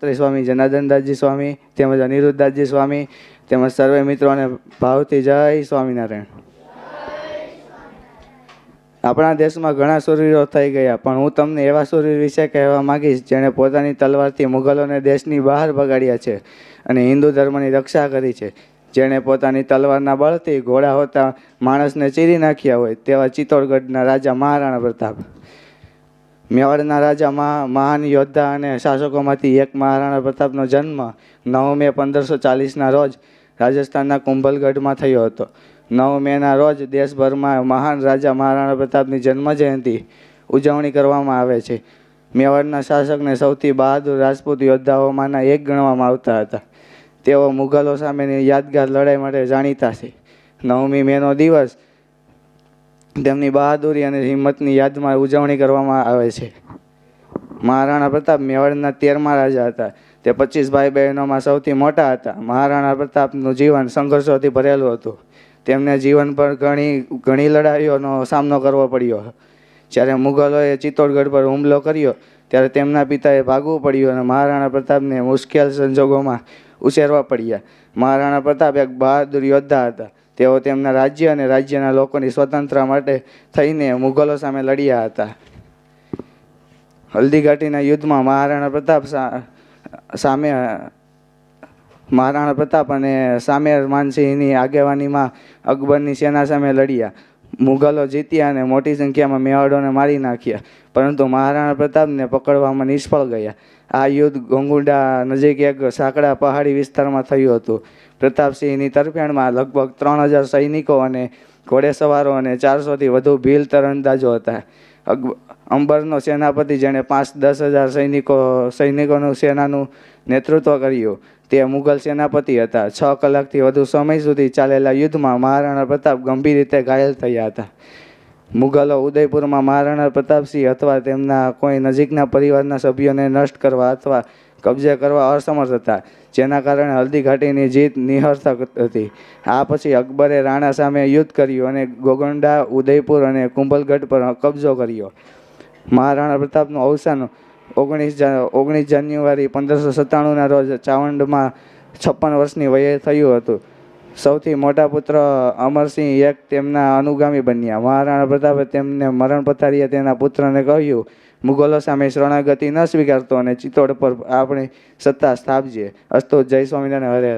શ્રી સ્વામી જનાર્દનદાસજી સ્વામી તેમજ અનિરુદ્ધદાસજી સ્વામી તેમજ સર્વે મિત્રોને ભાવથી જય સ્વામિનારાયણ। આપણા દેશમાં ઘણા શૂરવીરો થઈ ગયા, પણ હું તમને એવા શૂરવીર વિશે કહેવા માંગીશ જેણે પોતાની તલવારથી મુગલોને દેશની બહાર ભગાડ્યા છે અને હિન્દુ ધર્મની રક્ષા કરી છે। જેણે પોતાની તલવારના બળથી ઘોડા હોતા માણસને ચીરી નાખ્યા હોય તેવા ચિત્તોડગઢના રાજા મહારાણા પ્રતાપ। મેવાડના રાજા મહાન યોદ્ધા અને શાસકોમાંથી એક મહારાણા પ્રતાપનો જન્મ 9 મે 1540ના રોજ રાજસ્થાનના કુંભલગઢમાં થયો હતો। 9 મેના રોજ દેશભરમાં મહાન રાજા મહારાણા પ્રતાપની જન્મજયંતિ ઉજવણી કરવામાં આવે છે। મેવાડના શાસકને સૌથી બહાદુર રાજપૂત યોદ્ધાઓમાંના એક ગણવામાં આવતા હતા। તેઓ મુગલો સામેની યાદગાર લડાઈ માટે જાણીતા છે। 9મી મેનો દિવસ તેમની બહાદુરી અને હિંમતની યાદમાં ઉજવણી કરવામાં આવે છે। મહારાણા પ્રતાપ મેવાડના 13મા રાજા હતા। તે 25 ભાઈ બહેનોમાં સૌથી મોટા હતા। મહારાણા પ્રતાપનું જીવન સંઘર્ષોથી ભરેલું હતું। તેમને જીવન પર ઘણી લડાઈઓનો સામનો કરવો પડ્યો। જ્યારે મુગલોએ ચિત્તોડગઢ પર હુમલો કર્યો ત્યારે તેમના પિતાએ ભાગવું પડ્યું અને મહારાણા પ્રતાપને મુશ્કેલ સંજોગોમાં ઉછેરવા પડ્યા। મહારાણા પ્રતાપ એક બહાદુર યોદ્ધા હતા। તેઓ તેમના રાજ્ય અને રાજ્યના લોકોની સ્વતંત્રતા માટે થઈને મુગલો સામે લડ્યા હતા। હલ્દી ઘાટીના યુદ્ધમાં મહારાણા પ્રતાપ અને સામેર માનસિંહની આગેવાનીમાં અકબરની સેના સામે લડ્યા। મુગલો જીત્યા અને મોટી સંખ્યામાં મેવાડોને મારી નાખ્યા, પરંતુ મહારાણા પ્રતાપને પકડવામાં નિષ્ફળ ગયા। આ યુદ્ધ ગોંગુંડા નજીક એક સાંકડા પહાડી વિસ્તારમાં થયું હતું। પ્રતાપસિંહની તરફેણમાં લગભગ 3000 સૈનિકો અને ઘોડેસવારો અને 400થી વધુ ભીલ તીરંદાજો હતા। અંબરનો સેનાપતિ જેણે 5-10 હજાર સૈનિકોનું સેનાનું નેતૃત્વ કર્યું તે મુગલ સેનાપતિ હતા। 6 કલાકથી વધુ સમય સુધી ચાલેલા યુદ્ધમાં મહારાણા પ્રતાપ ગંભીર રીતે ઘાયલ થયા હતા। મુગલો ઉદયપુરમાં મહારાણા પ્રતાપસિંહ અથવા તેમના કોઈ નજીકના પરિવારના સભ્યોને નષ્ટ કરવા અથવા કબજે કરવા અસમર્થ હતા, જેના કારણે હલ્દી ઘાટીની જીત નિરર્થક હતી। આ પછી અકબરે રાણા સામે યુદ્ધ કર્યું અને ગોગંડા, ઉદયપુર અને કુંભલગઢ પર કબજો કર્યો। મહારાણા પ્રતાપનું અવસાન 19 જાન્યુઆરી 1597ના રોજ ચાવંડમાં 56 વર્ષની વયે થયું હતું। સૌથી મોટા પુત્ર અમરસિંહ એક તેમના અનુગામી બન્યા। મહારાણા પ્રતાપે તેમને મરણ પથારીએ તેના પુત્રને કહ્યું, મુગલો સામે શરણાગતિ ન સ્વીકારતો અને ચિત્તોડ પર આપણી સત્તા સ્થાપજે। અસ્તુ, જય સ્વામિનારાયણ, હરે હરે।